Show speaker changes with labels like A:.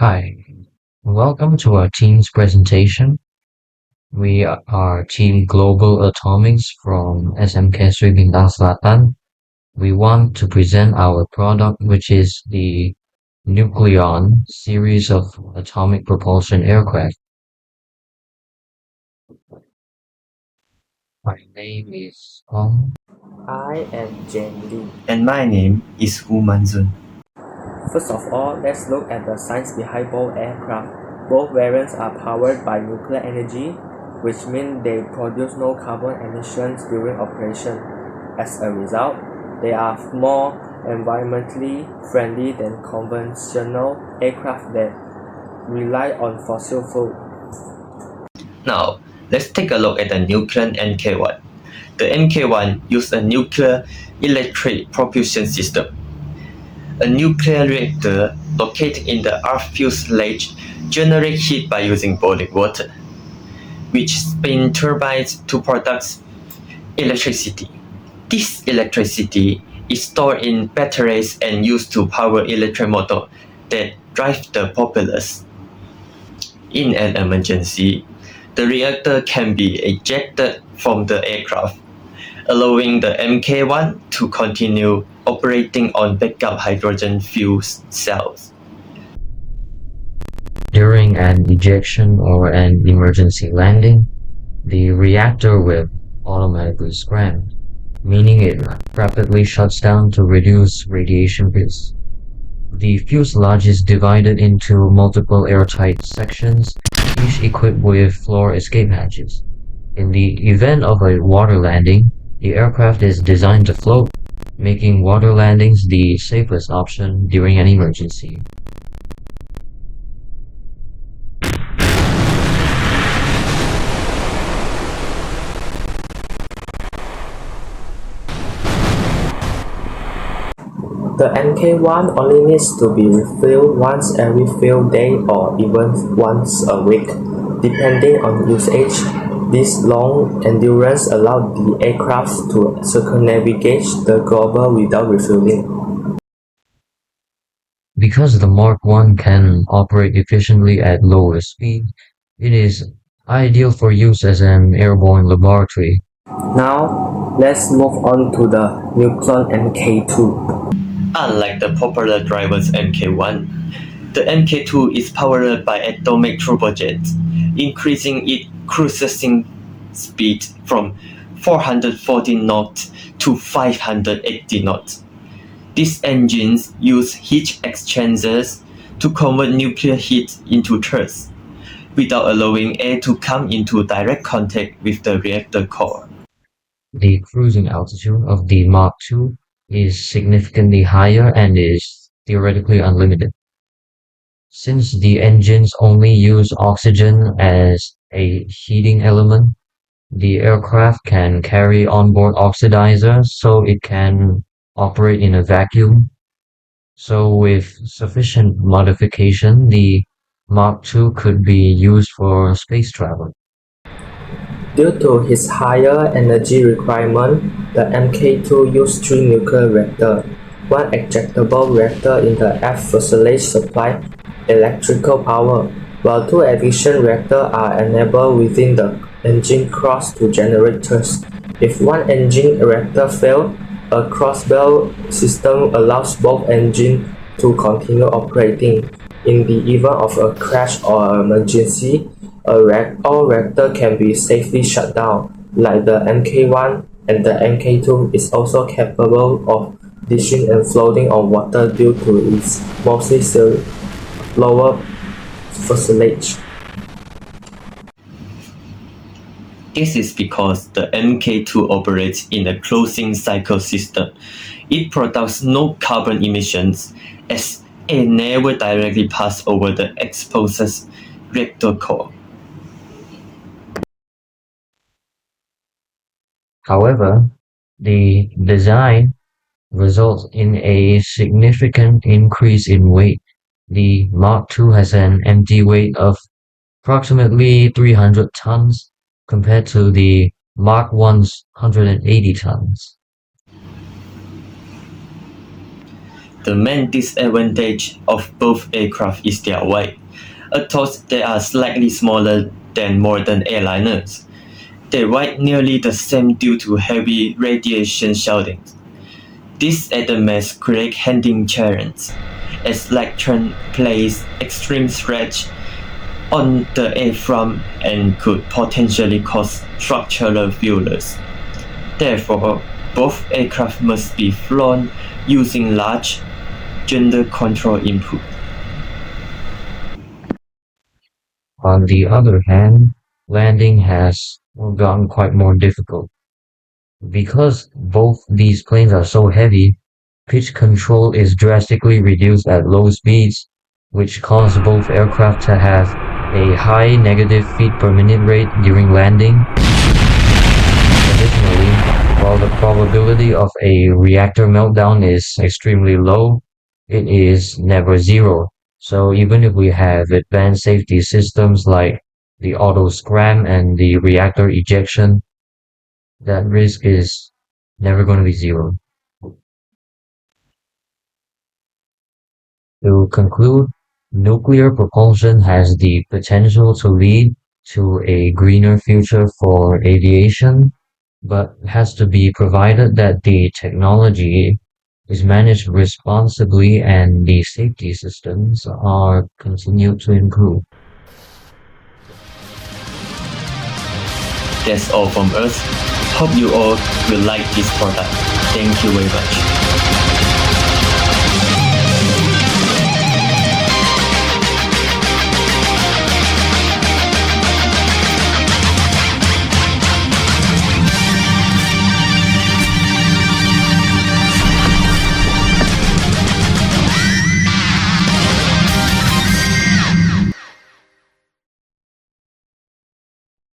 A: Hi, welcome to our team's presentation. We are Team Global Atomics from SMK Sri Bintang Selatan. We want to present our product, which is the Nucleon series of atomic propulsion aircraft. My name is Ong.
B: I am Jane Lee.
C: And my name is Wu Manzun.
B: First of all, let's look at the science behind both aircraft. Both variants are powered by nuclear energy, which means they produce no carbon emissions during operation. As a result, they are more environmentally friendly than conventional aircraft that rely on fossil fuel.
C: Now, let's take a look at the Nucleon NK1. The NK1 uses a nuclear electric propulsion system. A nuclear reactor located in the Earth fuselage generates heat by using boiling water, which spin turbines to produce electricity. This electricity is stored in batteries and used to power electric motor that drive the propellers. In an emergency, the reactor can be ejected from the aircraft, allowing the Mk1 to continue operating on backup hydrogen fuel cells.
A: During an ejection or an emergency landing, the reactor will automatically scram, meaning it rapidly shuts down to reduce radiation risk. The fuselage is divided into multiple airtight sections, each equipped with floor escape hatches. In the event of a water landing, the aircraft is designed to float, making water landings the safest option during an emergency.
B: The Mk1 only needs to be refilled once every few days or even once a week, depending on usage. This long endurance allowed the aircraft to circumnavigate the globe without refueling.
A: Because the Mark 1 can operate efficiently at lower speed, it is ideal for use as an airborne laboratory.
B: Now, let's move on to the Nucleon Mk2.
C: Unlike the popular driver's Mk1, the Mk2 is powered by atomic turbojets, increasing its cruising speed from 440 knots to 580 knots. These engines use heat exchangers to convert nuclear heat into thrust, without allowing air to come into direct contact with the reactor core.
A: The cruising altitude of the Mach 2 is significantly higher and is theoretically unlimited. Since the engines only use oxygen as a heating element, the aircraft can carry onboard oxidizers so it can operate in a vacuum. So with sufficient modification, the Mach 2 could be used for space travel.
B: Due to its higher energy requirement, the Mk2 used three nuclear reactors. One ejectable reactor in the F fuselage supplies electrical power, while two efficient reactors are enabled within the engine cross to generate thrust. If one engine reactor fails, a cross-bell system allows both engines to continue operating. In the event of a crash or emergency, all reactor can be safely shut down, like the Mk1, and the Mk2 is also capable of ditching and floating on water due to its mostly lower fuselage.
C: This is because the Mk2 operates in a closing cycle system. It produces no carbon emissions as air never directly passes over the exposed reactor core.
A: However, the design results in a significant increase in weight. The Mark II has an empty weight of approximately 300 tons compared to the Mark I's 180 tons.
C: The main disadvantage of both aircraft is their weight. Although they are slightly smaller than modern airliners, they weigh nearly the same due to heavy radiation shielding. This elements create handling challenge, as Electron place extreme stretch on the airframe and could potentially cause structural failures. Therefore, both aircraft must be flown using large gender control input.
A: On the other hand, landing has gotten quite more difficult. Because both these planes are so heavy, pitch control is drastically reduced at low speeds, which cause both aircraft to have a high negative feet per minute rate during landing. Additionally, while the probability of a reactor meltdown is extremely low, it is never zero. So even if we have advanced safety systems like the auto scram and the reactor ejection, that risk is never going to be zero. To conclude, nuclear propulsion has the potential to lead to a greener future for aviation, but has to be provided that the technology is managed responsibly and the safety systems are continued to improve.
C: That's all from us. Hope you all will like this product. Thank you very much.